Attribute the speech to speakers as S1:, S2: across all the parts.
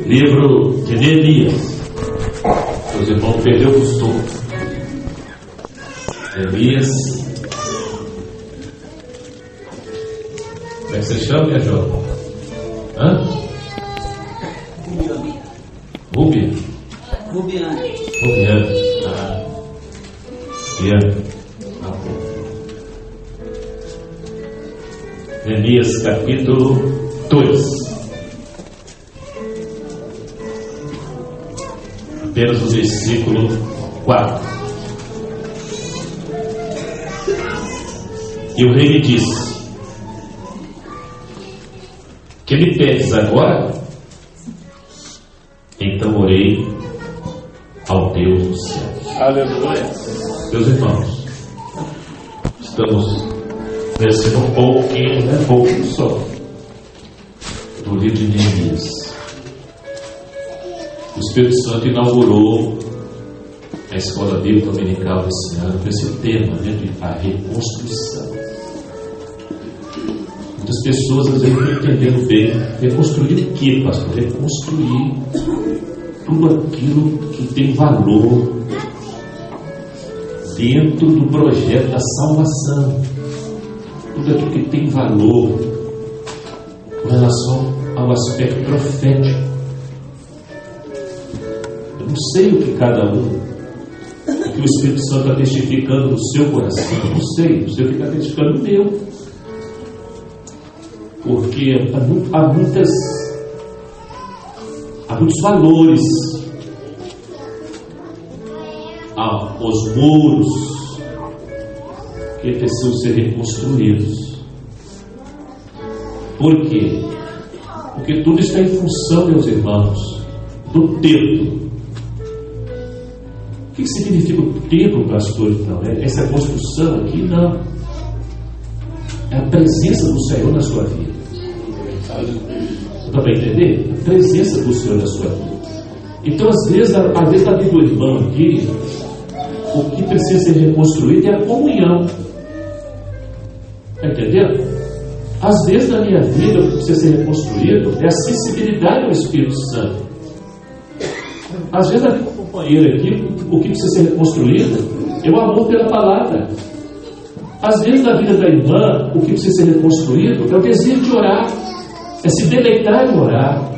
S1: Livro de Neemias. Os irmãos perderam o costume. Neemias. Como é que você chama, minha jovem? Hã? Rubiane. Rubiane. Ah. Rubiane. Neemias capítulo 2. Apenas o versículo 4. E o rei me disse: que me pedes agora? Então orei ao Deus do céu.
S2: Aleluia.
S1: Meus irmãos, estamos descendo um pouquinho, pouquinho só, do livro de Neemias. O Espírito Santo inaugurou a escola bíblica dominical desse ano com esse tema, de a reconstrução. Muitas pessoas às vezes não entendendo bem. Reconstruir o que, pastor? Reconstruir tudo aquilo que tem valor dentro do projeto da salvação, tudo aquilo que tem valor com relação ao aspecto profético. Eu não sei o que cada um, o que o Espírito Santo está testificando no seu coração, eu não sei o que está testificando no meu, porque há muitos valores, há os muros que precisam ser reconstruídos. Por quê? Porque tudo está em função, meus irmãos, do templo. O que significa o templo, pastor? Então, essa construção aqui? Não. É a presença do Senhor na sua vida. Dá para entender? A presença do Senhor na sua vida. Então, às vezes na vida do irmão aqui, o que precisa ser reconstruído é a comunhão. Está entendendo? Às vezes na minha vida, o que precisa ser reconstruído é a sensibilidade ao Espírito Santo. Às vezes na minha companheira aqui, o que precisa ser reconstruído é o amor pela palavra. Às vezes na vida da irmã, o que precisa ser reconstruído é o desejo de orar, é se deleitar em orar.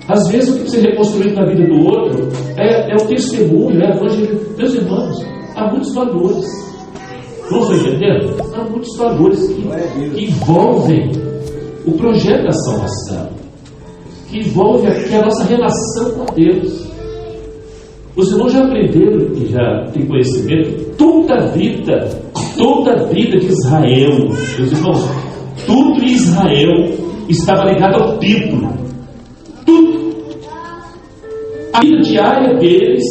S1: Às vezes o que precisa ser reconstruído na vida do outro é o testemunho, é a evangelho. Meus irmãos, há muitos valores. Não estou entendendo? Há muitos valores que envolvem o projeto da salvação, que envolve aqui a nossa relação com Deus. Os irmãos já aprenderam e já têm conhecimento, toda a vida de Israel, meus irmãos, tudo em Israel estava ligado ao templo. Tudo. A vida diária deles,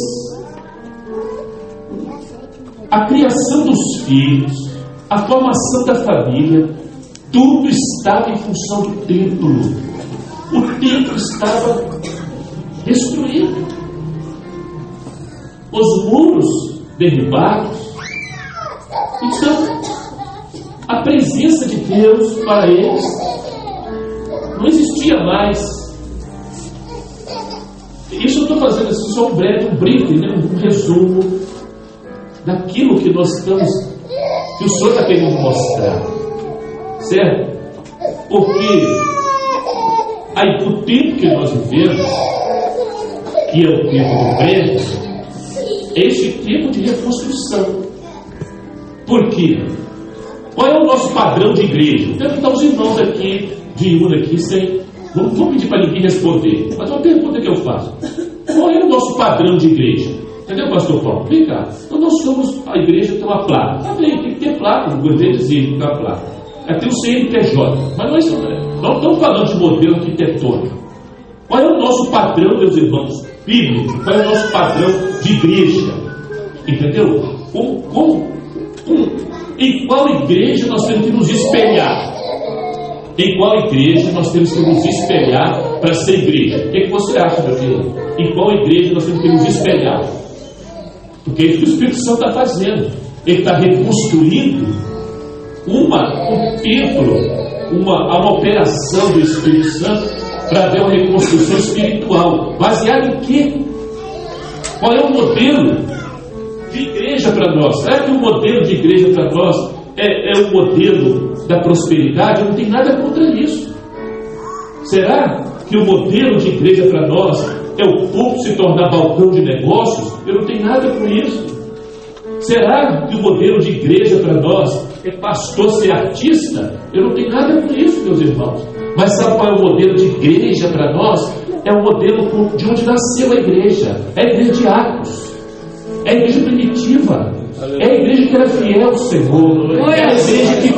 S1: a criação dos filhos, a formação da família, tudo estava em função do templo. O templo estava destruído, os muros derribados. Então, a presença de Deus para eles não existia mais. Isso eu estou fazendo assim, só um breve, um resumo daquilo que nós estamos, que o Senhor está querendo mostrar, certo? Porque aí, o tempo que nós vivemos, que é o tempo do prédio, é este tempo de reconstrução. Por quê? Qual é o nosso padrão de igreja? Vou perguntar aos irmãos aqui, de um aqui, sem. Não vou pedir para ninguém responder, mas uma pergunta que eu faço: qual é o nosso padrão de igreja? Entendeu, pastor Paulo? Vem cá. Então nós somos, a igreja tem uma placa. Tá bem, tem que ter placa, o governo dizia que tem uma placa. Aí tem o CNPJ, mas nós não estamos falando de modelo arquitetônico. Qual é o nosso padrão, meus irmãos, bíblico? Qual é o nosso padrão de igreja? Entendeu? Em qual igreja nós temos que nos espelhar? Em qual igreja nós temos que nos espelhar para ser igreja? O que você acha, meu filho? Em qual igreja nós temos que nos espelhar? Porque é isso que o Espírito Santo está fazendo. Ele está reconstruindo um templo, uma operação do Espírito Santo para ver uma reconstrução espiritual. Baseado em quê? Qual é o modelo de igreja para nós? Será que o modelo de igreja para nós é o modelo da prosperidade? Eu não tenho nada contra isso. Será que o modelo de igreja para nós é o púlpito se tornar balcão de negócios? Eu não tenho nada com isso. Será que o modelo de igreja para nós é pastor ser artista? Eu não tenho nada com isso, meus irmãos. Mas sabe qual é o modelo de igreja para nós? É o modelo de onde nasceu a igreja. É a igreja de Atos. É a igreja primitiva. É a igreja que era fiel ao Senhor. É a igreja que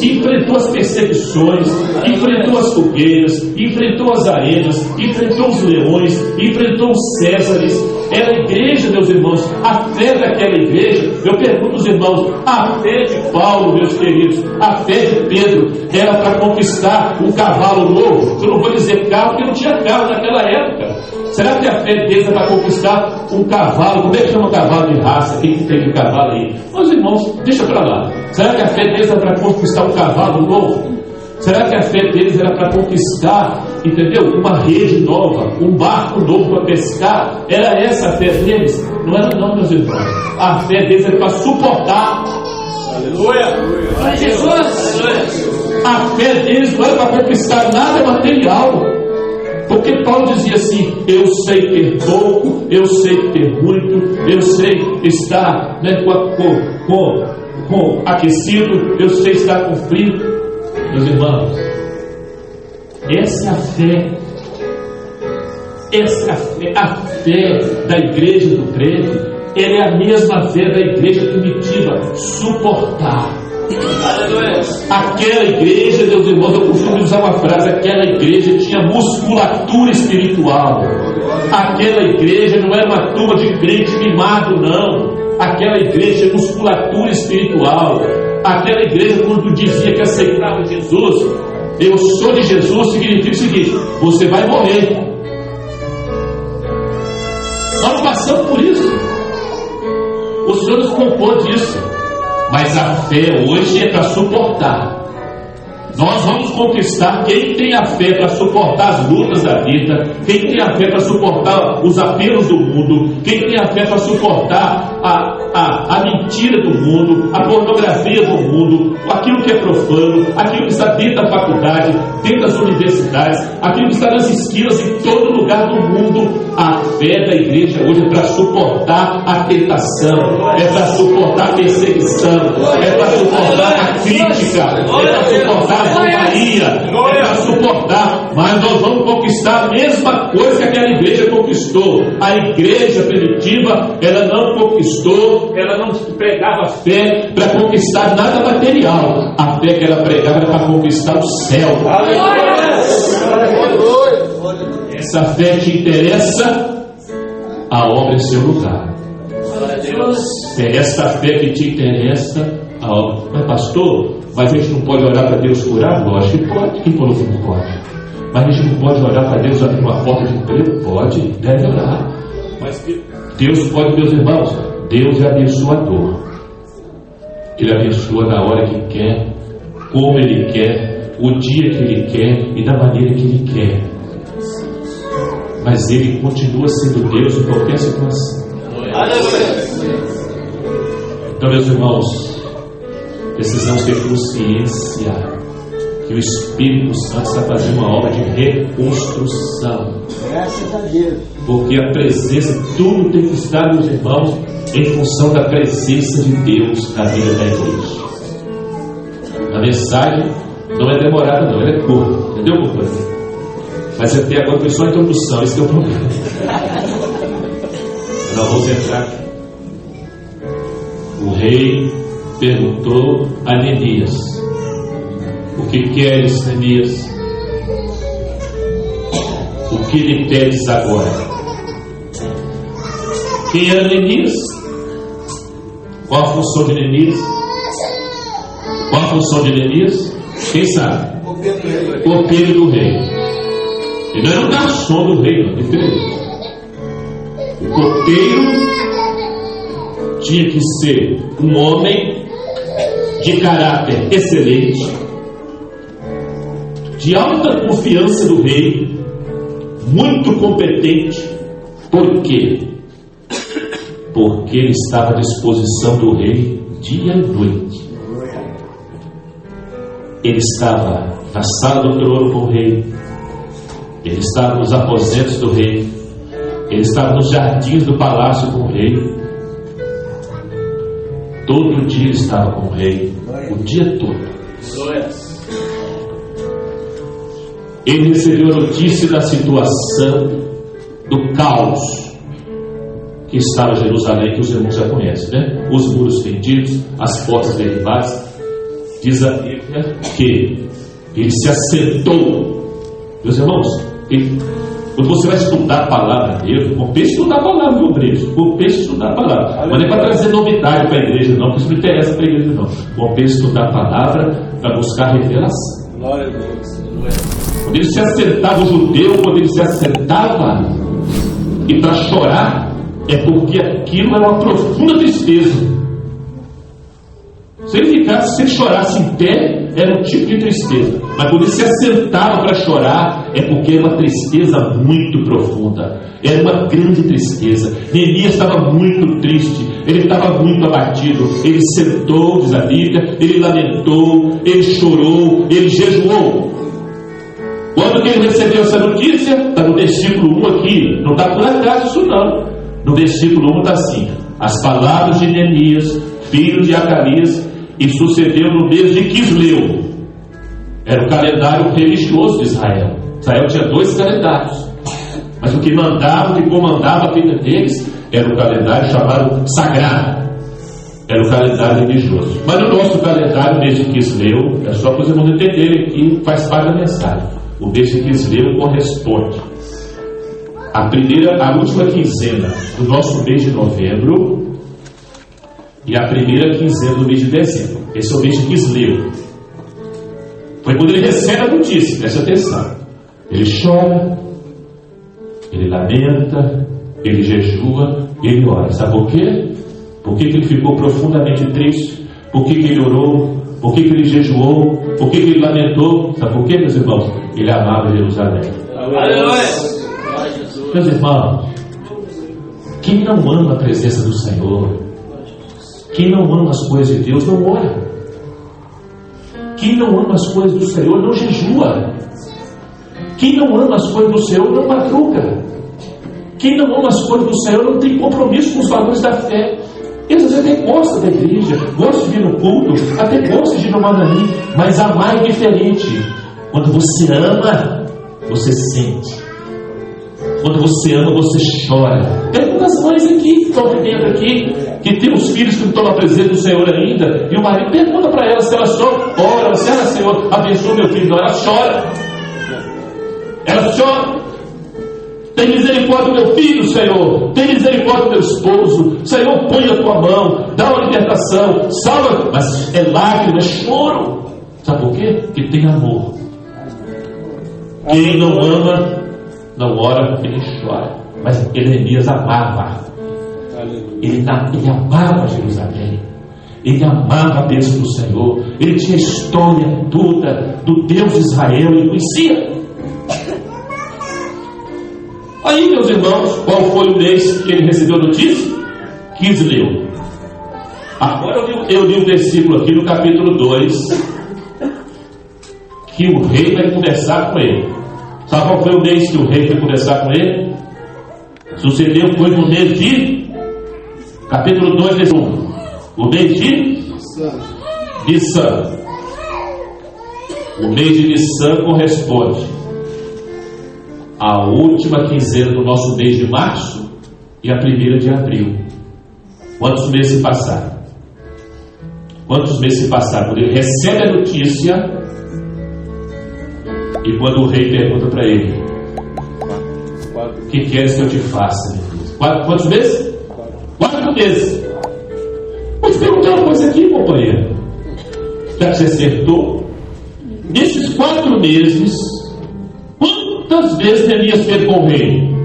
S1: enfrentou as perseguições, enfrentou as fogueiras, enfrentou as arenas, enfrentou os leões, enfrentou os Césares. Era a igreja, meus irmãos. A fé daquela igreja, eu pergunto aos irmãos, a fé de Paulo, meus queridos, a fé de Pedro era para conquistar um cavalo novo. Eu não vou dizer carro, porque não tinha carro naquela época. Será que a fé deles é para conquistar um cavalo? Como é que chama um cavalo de raça? Quem que tem de cavalo aí? Meus irmãos, deixa para lá. Será que a fé deles era para conquistar um cavalo novo? Será que a fé deles era para conquistar, entendeu? Uma rede nova, um barco novo para pescar? Era essa a fé deles? Não era não, meus irmãos. A fé deles era para suportar. Aleluia! Glória a Jesus! A fé deles não era para conquistar nada material. Porque Paulo dizia assim: eu sei ter pouco, eu sei ter muito, eu sei estar, né, com aquecido, eu sei estar com frio. Meus irmãos, essa é a fé. Essa é a fé da igreja do crente. Ela é a mesma fé da igreja primitiva. Suportar. Aquela igreja, meus irmãos, eu costumo usar uma frase: aquela igreja tinha musculatura espiritual. Aquela igreja não era uma turma de crente mimado, não. Aquela igreja tinha musculatura espiritual. Aquela igreja, quando dizia que aceitava Jesus, eu sou de Jesus, significa o seguinte: você vai morrer. Nós passamos por isso. O Senhor nos compôs disso. Mas a fé hoje é para suportar. Nós vamos conquistar quem tem a fé para suportar as lutas da vida, quem tem a fé para suportar os apelos do mundo, quem tem a fé para suportar a mentira do mundo, a pornografia do mundo, aquilo que é profano, aquilo que está dentro da faculdade, dentro das universidades, aquilo que está nas esquinas, em todo lugar do mundo. A fé da igreja hoje é para suportar a tentação, é para suportar a perseguição, é para suportar a crítica, é para suportar a zombaria, é para suportar. Mas nós vamos conquistar a mesma coisa que aquela igreja conquistou. A igreja primitiva, ela não conquistou, ela não pregava fé para conquistar nada material. A fé que ela pregava era para conquistar o céu. Essa fé te interessa, a obra é seu lugar. É esta fé que te interessa, a obra. Mas pastor, mas a gente não pode orar para Deus curar? Lógico que pode. Quem falou que não pode? Mas a gente não pode orar para Deus abrir uma porta de emprego? Pode, deve orar. Mas Deus pode, meus irmãos. Deus é abençoador. Ele abençoa na hora que quer, como Ele quer, o dia que Ele quer e da maneira que Ele quer. Mas Ele continua sendo Deus em qualquer situação. Então, meus irmãos, precisamos ter consciência que o Espírito Santo está fazendo uma obra de reconstrução.
S2: Graças a Deus.
S1: Porque a presença, tudo tem que estar, meus irmãos, em função da presença de Deus na vida da igreja. A mensagem não é demorada, não, ela é curta. Entendeu, companheiro? Mas até agora foi só a introdução, esse é o problema. Nós vamos entrar aqui. O rei perguntou a Neemias: o que queres, Neemias? O que lhe pedes agora? Quem era Neemias? Qual a função de Neemias? Qual a função de Neemias? Quem sabe? Copeiro do rei. Ele não era um garçom do rei, não, diferente. O copeiro tinha que ser um homem de caráter excelente, de alta confiança do rei, muito competente. Por quê? Porque ele estava à disposição do rei dia e noite. Ele estava na sala do trono com o rei, ele estava nos aposentos do rei, ele estava nos jardins do palácio com o rei. Todo dia ele estava com o rei, o dia todo. Ele recebeu a notícia da situação, do caos que estava em Jerusalém, que os irmãos já conhecem, né? Os muros fendidos, as portas derribadas. Diz a Bíblia que ele se assentou. Meus irmãos, quando você vai estudar a palavra de Deus, compensa estudar a palavra, meu obreiro. Compensa estudar a palavra. Não é para trazer novidade para a igreja, não, porque isso não interessa para a igreja, não. Compensa estudar a palavra para buscar revelação. Glória a Deus. Quando ele se assentava, o judeu, quando ele se assentava e para chorar, é porque aquilo era uma profunda tristeza. Se ele ficasse, se ele chorasse em pé, era um tipo de tristeza. Mas quando ele se assentava para chorar, é porque era uma tristeza muito profunda. Era uma grande tristeza. Neemias estava muito triste, ele estava muito abatido. Ele sentou, diz a Bíblia, ele lamentou, ele chorou, ele jejuou. Quando que ele recebeu essa notícia? Está no versículo 1 aqui. Não está por acaso isso não. No versículo 1 está assim: as palavras de Neemias, filho de Acalias, e sucedeu no mês de Quisleu. Era o calendário religioso de Israel. Israel tinha 2 calendários, mas o que mandava, o que comandava a vida deles era o calendário chamado sagrado. Era o calendário religioso. Mas no nosso calendário, o mês de Quisleu, é só para os irmãos entenderem que faz parte da mensagem. O mês de Quisleu corresponde a última quinzena do nosso mês de novembro e a primeira quinzena do mês de dezembro. Esse é o mês de Quisleu. Foi quando ele recebe a notícia. Preste atenção. Ele chora, ele lamenta, ele jejua, ele ora. Sabe por quê? Por que ele ficou profundamente triste? Por que ele orou? Por que ele jejuou? Por que ele lamentou? Sabe por quê, meus irmãos? Ele amava Jerusalém. Aleluia! Meus irmãos, quem não ama a presença do Senhor, quem não ama as coisas de Deus, não ora. Quem não ama as coisas do Senhor, não jejua. Quem não ama as coisas do Senhor, não madruga. Quem não ama as coisas do Senhor, não tem compromisso com os valores da fé. Eles até gostam da igreja, gostam de ir no culto, até gostam de ir no Manani, mas amar é diferente. Quando você ama, você sente. Quando você ama, você chora. Pergunta as mães aqui, que estão vivendo aqui, que tem os filhos que não estão na presença do Senhor ainda, e o marido pergunta para elas se elas choram. Ora, se ela, Senhor, abençoa meu filho. Não, ela chora. Ela chora. Tem misericórdia do meu filho, Senhor. Tem misericórdia do meu esposo. Senhor, põe a tua mão, dá uma libertação, salva. Mas é lágrima, é choro. Sabe por quê? Porque tem amor. Quem não ama, não ora, ele chora. Mas Neemias amava. Ele amava Jerusalém. Ele amava a bênção do Senhor. Ele tinha a história toda do Deus de Israel. Ele conhecia. Aí, meus irmãos, qual foi o mês que ele recebeu notícia? Quisleu. Agora eu li um versículo aqui no capítulo 2, que o rei vai conversar com ele. Sabe qual foi o mês que o rei foi conversar com ele? Sucedeu, foi no mês de, capítulo 2, versículo 1, o mês de Nissan. O mês de Nissan corresponde a última quinzena do nosso mês de março e a primeira de abril. Quantos meses se passaram? Quantos meses se passaram? Quando ele recebe a notícia e quando o rei pergunta para ele: o que queres que eu te faça? Quantos meses? 4 meses. Vou te perguntar uma coisa aqui, companheiro. Já que você acertou, nesses 4 meses, quantas vezes Neemias esteve com o rei?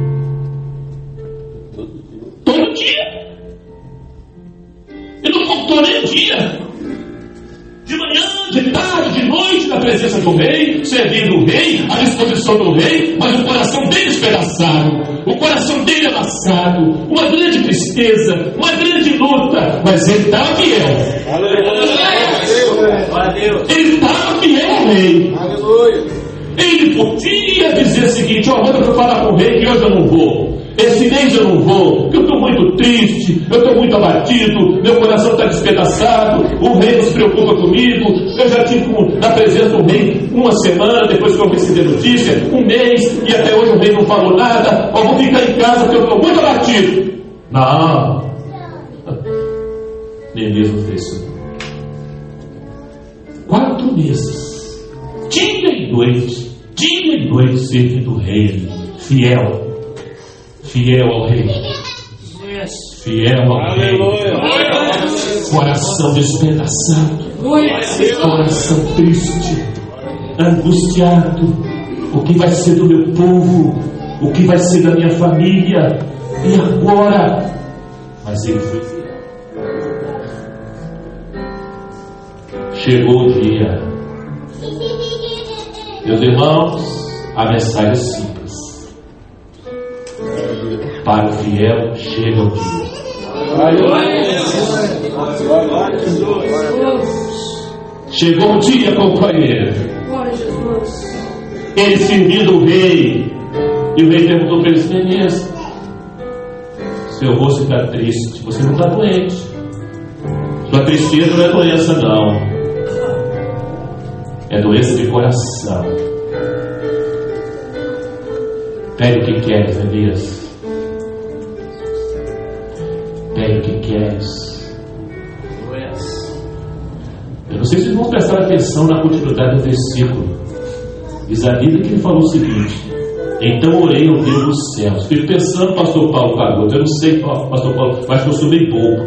S1: Todo dia. Ele não faltou nem dia. De manhã, de tarde, de noite, na presença do rei, servindo o rei, à disposição do rei, mas o coração dele despedaçado, o coração dele amassado, uma grande tristeza, uma grande luta, mas ele estava fiel. Ele estava fiel ao rei. Ele podia dizer o seguinte: ó, manda para falar com o rei que hoje eu não vou. Esse mês eu não vou, porque eu estou muito triste, eu estou muito abatido, meu coração está despedaçado, o rei não se preocupa comigo, eu já tive na presença do rei uma semana, depois que eu recebi a notícia, um mês, e até hoje o rei não falou nada, ó, vou ficar em casa porque eu estou muito abatido. Não, nem mesmo fez isso. 4 meses, dia e noite servindo o rei, fiel ao rei, fiel ao rei, coração despedaçado, coração triste, angustiado. O que vai ser do meu povo? O que vai ser da minha família? E agora? Mas ele foi fiel. Chegou o dia. Meus irmãos, a mensagem é simples. Para o fiel chega o dia. Chegou o dia, companheiro. Ele servindo o rei, e o rei perguntou para ele: beleza, seu rosto está triste, você não está doente, sua tristeza não é doença, não, é doença de coração. Pede o que queres, Elias. Pede o que queres. Eu não sei se vocês vão prestar atenção na continuidade do versículo. Diz a Bíblia que ele falou o seguinte: então orei ao Deus dos céus. Fico pensando, pastor Paulo Cagoto, eu não sei, pastor Paulo, mas eu sou meio bobo,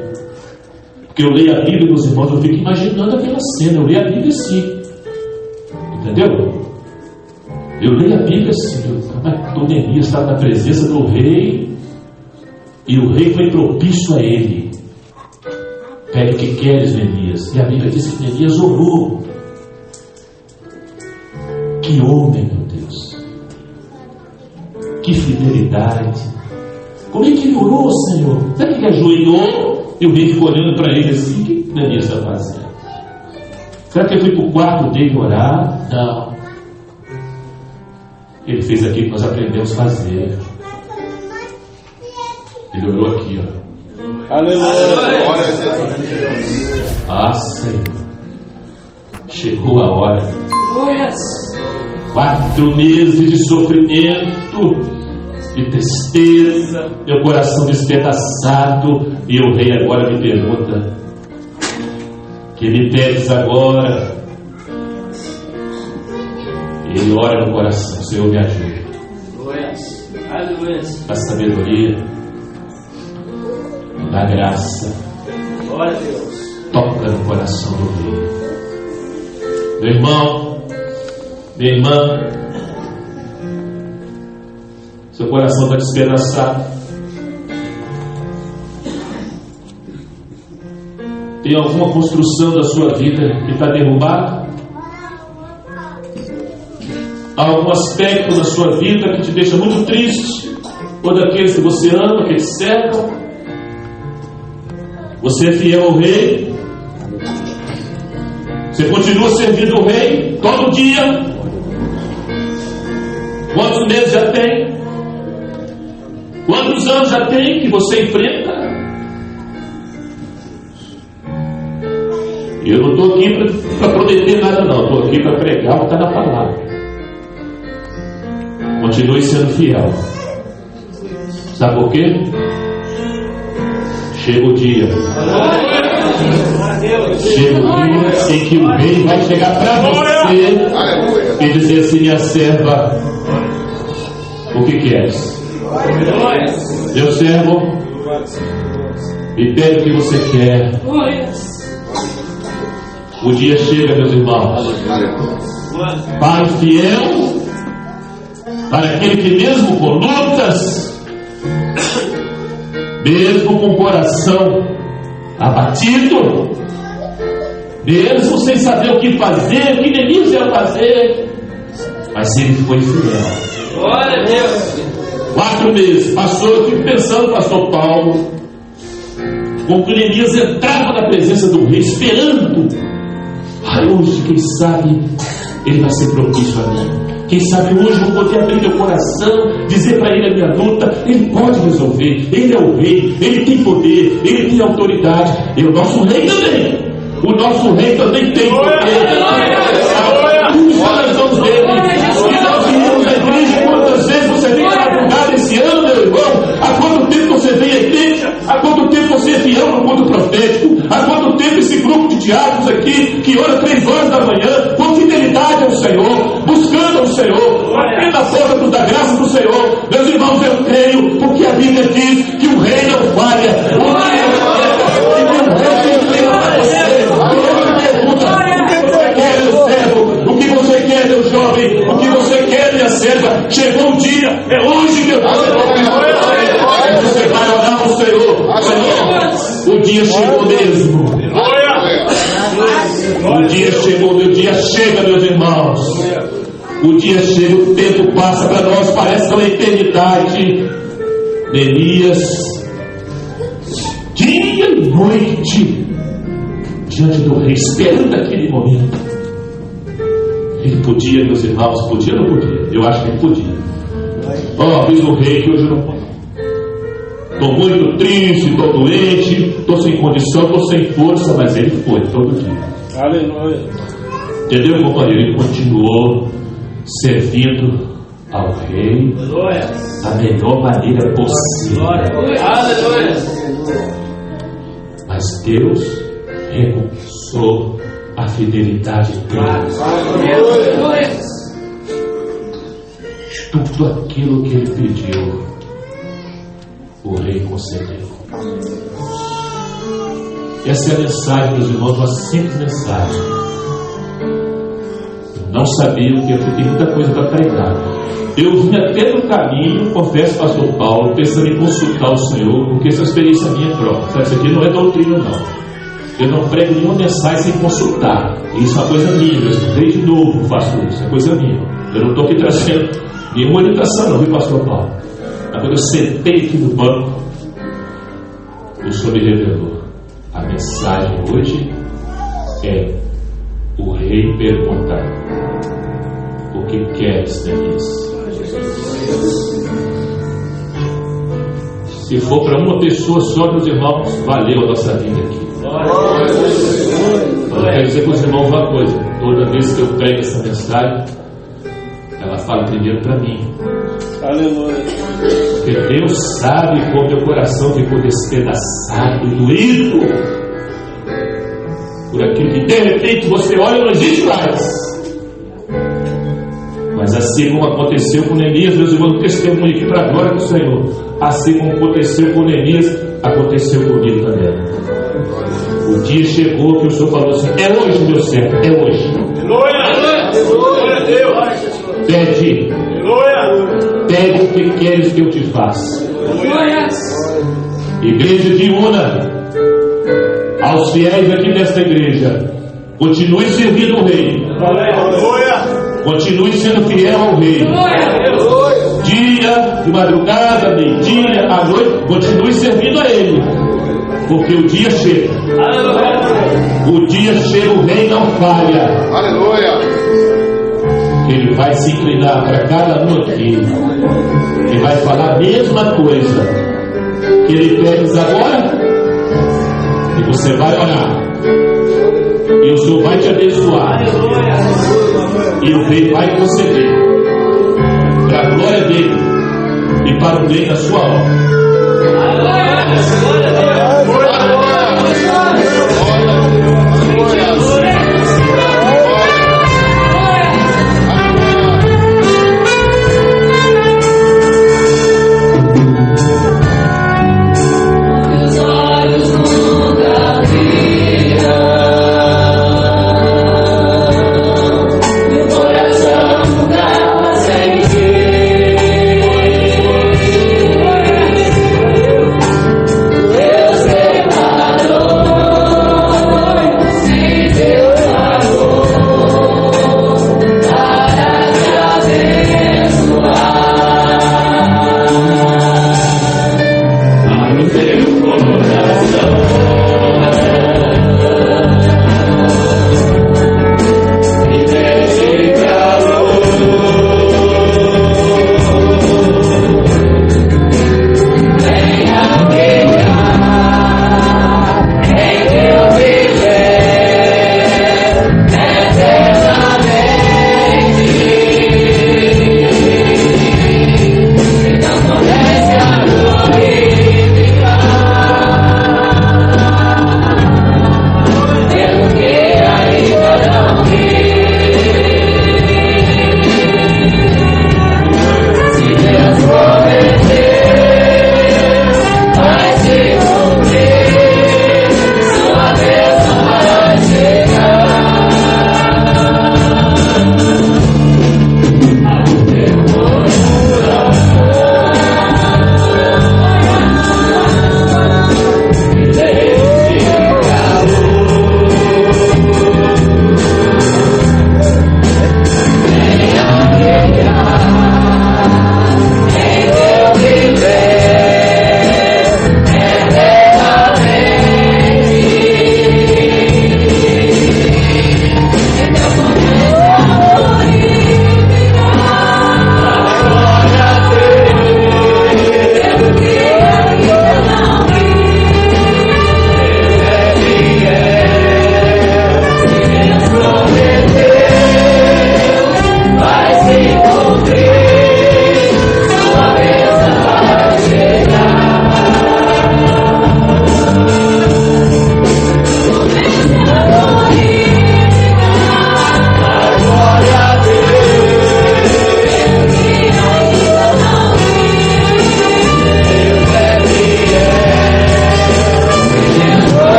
S1: porque eu leio a Bíblia, meus irmãos, eu fico imaginando aquela cena. Eu leio a Bíblia assim, entendeu? Eu leio a Bíblia assim, o Neemias estava na presença do rei, e o rei foi propício a ele. Pede o que queres, Neemias. E a Bíblia diz que Neemias orou. Que homem, meu Deus, que fidelidade. Como é que ele orou, Senhor? Será que ele ajoelhou e o rei ficou olhando para ele assim? O que Neemias está fazendo? Será que ele foi para o quarto dele orar? Não. Ele fez aquilo que nós aprendemos a fazer. Ele orou aqui, ó. Aleluia. Ah, Senhor, chegou a hora. 4 meses de sofrimento, de tristeza, meu coração despedaçado, e o rei agora me pergunta: que me pedes agora? Ele ora no coração: Senhor, me ajuda. Da sabedoria, da graça, toca no coração do rei. Meu irmão, minha irmã, seu coração está despedaçado. Tem alguma construção da sua vida que está derrubada? Há algum aspecto da sua vida que te deixa muito triste? Ou daqueles que você ama, que te cercam? Você é fiel ao rei? Você continua servindo o rei todo dia? Quantos meses já tem? Quantos anos já tem que você enfrenta? Eu não estou aqui para prometer nada, não. Estou aqui para pregar o que está na palavra. Continue sendo fiel. Sabe por quê? Chega o dia. Chega o dia em que o rei vai chegar para você e dizer assim: minha serva, o que queres? Meu servo, me pede o que você quer. O dia chega, meus irmãos, para o fiel, para aquele que mesmo com lutas, mesmo com o coração abatido, mesmo sem saber o que fazer, o que Neemias ia fazer, mas ele foi fiel.
S2: Glória a Deus.
S1: 4 meses passou, eu fico pensando, pastor Paulo, como que Neemias entrava na presença do rei, esperando. Hoje, quem sabe, ele vai ser propício a mim. Quem sabe hoje eu vou poder abrir meu coração, dizer para ele a minha luta. Ele pode resolver, ele é o rei, ele tem poder, ele tem autoridade. E o nosso rei também. O nosso rei também tem poder. Nós vamos ver. E nós viemos à igreja. Quantas vezes você vem na madrugada esse ano, meu irmão? Há quanto tempo você vem à igreja? Há quanto tempo você é fiel no mundo profético? Há quanto tempo esse grupo de diáconos aqui, que ora 3 horas da manhã, com fidelidade ao Senhor, buscando ao Senhor, abrindo a porta da graça do Senhor? Meus irmãos, eu creio, porque a Bíblia diz que o rei não falha. O rei não falha. O que você quer, meu jovem? O que você quer, minha serva? Chegou o dia, é hoje, meu Deus. Você vai orar ao Senhor. Senhor, o dia chegou mesmo. O dia chegou, meu dia chega, meus irmãos. O dia chega, o tempo passa para nós, parece que é uma eternidade. Neemias, dia e noite, diante do rei, esperando aquele momento. Ele podia, meus irmãos, podia ou não podia? Eu acho que ele podia. Diz o rei que hoje eu não posso. Estou muito triste, estou doente, estou sem condição, estou sem força, mas ele foi todo dia.
S2: Aleluia.
S1: Entendeu, companheiro? Ele continuou servindo ao rei da melhor maneira possível.
S2: Aleluia.
S1: Mas Deus recompensou a fidelidade dele. Tudo aquilo que ele pediu, o rei concedeu. Essa é a mensagem, meus irmãos, uma simples mensagem. Eu não sabia o que ia ter, tem muita coisa para pregar. Eu vim até no caminho, confesso, pastor Paulo, pensando em consultar o Senhor, porque essa experiência minha própria. Sabe, isso aqui não é doutrina, não. Eu não prego nenhuma mensagem sem consultar. Isso é uma coisa minha mesmo. Desde novo faço isso, é coisa minha. Eu não estou aqui trazendo nenhuma orientação, não, viu, pastor Paulo? Mas quando eu sentei aqui no banco, o Senhor me revelou. A mensagem hoje é: o rei pergunta: o que queres, Neemias? Se for para uma pessoa só, meus irmãos, valeu a nossa vida aqui. Eu quero dizer para os irmãos uma coisa: toda vez que eu prego essa mensagem, ela fala primeiro para mim.
S2: Aleluia.
S1: Porque Deus sabe como meu coração ficou despedaçado e doído por aquilo que de repente você olha e não existe mais. Mas assim como aconteceu com Neemias, meus irmãos, testemunho aqui para a glória do Senhor. Assim como aconteceu com Neemias, aconteceu comigo também. O dia chegou que o Senhor falou assim: é hoje, meu servo, é hoje.
S2: Glória a Deus.
S1: Pede. Pede o que queres que eu te faça. Igreja de Una, aos fiéis aqui desta igreja, continue servindo o rei. Continue sendo fiel ao rei. Dia, de madrugada, meio-dia, à noite, continue servindo a ele. Porque o dia chega. O dia chega, o rei não falha.
S3: Aleluia.
S1: Ele vai se inclinar para cada um aqui e vai falar a mesma coisa que ele pede agora, e você vai orar e o Senhor vai te abençoar e o rei vai conceder para a glória dele e para o bem da sua obra.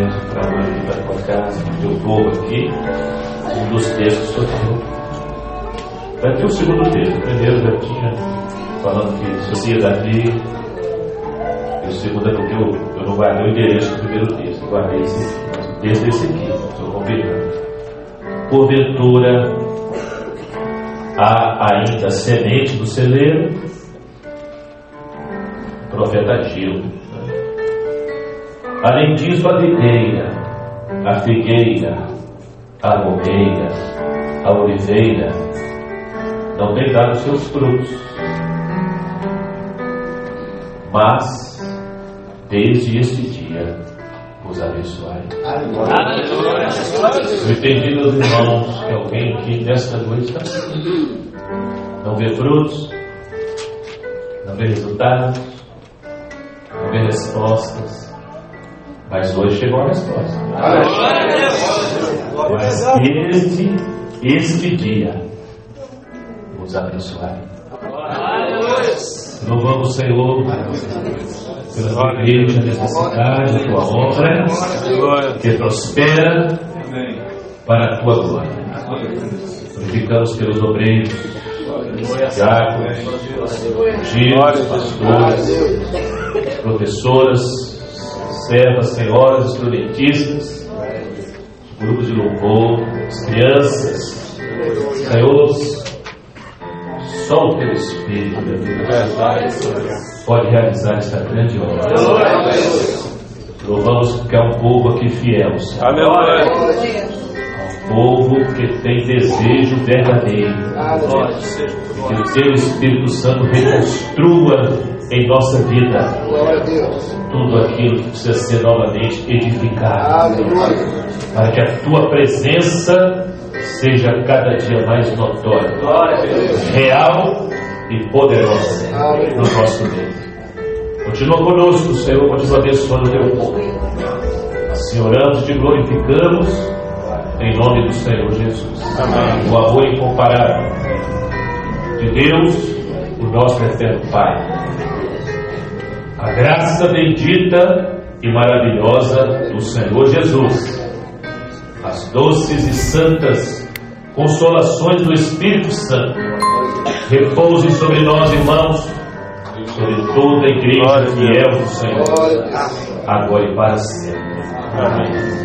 S1: mesmo para hoje, para tua casa, para o teu povo aqui, um dos textos que eu tenho. Vai ter o segundo texto. O primeiro já tinha falando que sociedade. E o segundo é porque eu não guardei o endereço do primeiro texto, eu guardei esse aqui. Mas o texto é esse aqui, estou combinando. Porventura, há ainda semente do celeiro? Profeta Ageu. Além disso, a videira, a figueira, a romeira, a oliveira não tem dado seus frutos, mas desde este dia os abençoai. Eu entendi, meus irmãos, que alguém aqui nesta noite está assim. Não vê frutos, não vê resultados, não vê respostas, mas hoje chegou a resposta. Mas este dia os abençoai. Louvamos o Senhor pela igreja, nessa cidade, a tua obra, que prospera para a tua glória. Glorificamos pelos obreiros, diáconos, dias, pastores, professoras, servas, senhoras, instrumentistas, grupos de louvor, as crianças. Senhor, só o teu Espírito pode realizar esta grande obra. Louvamos porque é um povo aqui fiel, Senhor. Um povo que tem desejo verdadeiro. Que o teu Espírito Santo reconstrua em nossa vida tudo aquilo que precisa ser novamente edificado, para que a tua presença seja cada dia mais notória, real e poderosa no nosso meio. Continua conosco, Senhor, continua abençoando o teu povo. Assim oramos e te glorificamos em nome do Senhor Jesus. Amém. O amor incomparável de Deus, o nosso eterno Pai, a graça bendita e maravilhosa do Senhor Jesus, as doces e santas consolações do Espírito Santo repousem sobre nós, irmãos, sobre toda a igreja fiel do Senhor, agora e para sempre. Amém.